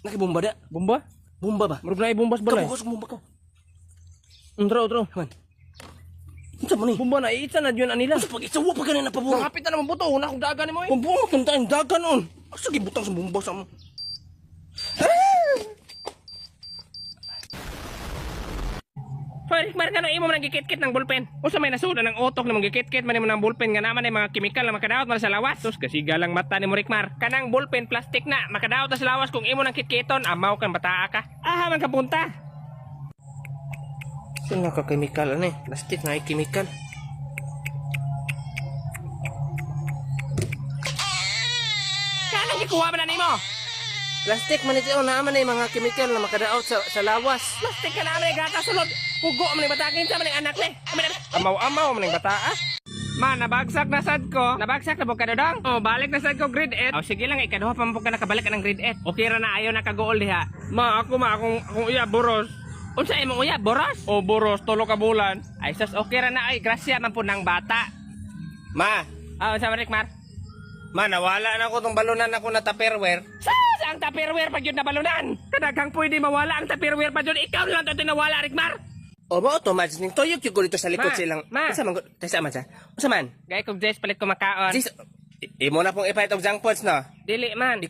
Nakibomba da. Bomba? Bomba ba? Murag na ibombas balay. Kabukos bomba ko. Utro. Man. Unsa man ni? Bomba na iitsa na yun anila. Sa pag-isawa pa ganun na paburo. Nakapit na naman buto. Una kong dagan ni mo eh. Paburo kung tayong dagan on. Asa gibutang sa bomba sa mo. Hoy, Rickmar, kano imo man gikit-kit ng ballpen? Usa may nasuda ng utok na gikit-kit man imo ng ballpen nga naman ay mga kemikal na makadaot man sa lawas. Sus, kasi galang mata ni mo, Rickmar. Kanang ballpen plastic na makadaot na sa lawas kung imo nang kitkiton, amaw kan bataa ka. Aha man ka punta. Sino ka chemical ano eh? Plastic na ay chemical. Kanang gikuha man na nimo? Plastic man ito naman ay mga chemical na makadaot sa lawas. Plastic ka naman ay gata sulod. Pugo man ang batakin sa man ang anak ni. Amaw-amaw man ang bataa. Ma, nabagsak na sad ko. Nabagsak na po ka dodong. Oh, balik na sad ko grade 8. Oh, sige lang, ikaduha pa mo ka nakabalik ka ng grade 8. Okay ra na, ayaw na kagool diha. Ma, akong iya boros. Unsa imong uya, boros? Oh, boros, tulo ka bulan. Ay, sus, okay ra na, ay, grasya man po ng bata. Ma, Ah, unsa man, Rickmar? ma, nawala na ko tong balunan ako na Tupperware. Sus, ang Tupperware pa yun na balunan. Kadaghang pwede mawala ang Tupperware pa yun. Ikaw lang ito nawala, Rickmar. O mo automatic ning toyok yung dito sa likod Ma, silang. ma. Sa man sa man sa. Usa man? Gaya kong Jess, palit ko makaon. Imo na pong ipait og junk foods no. Dili man.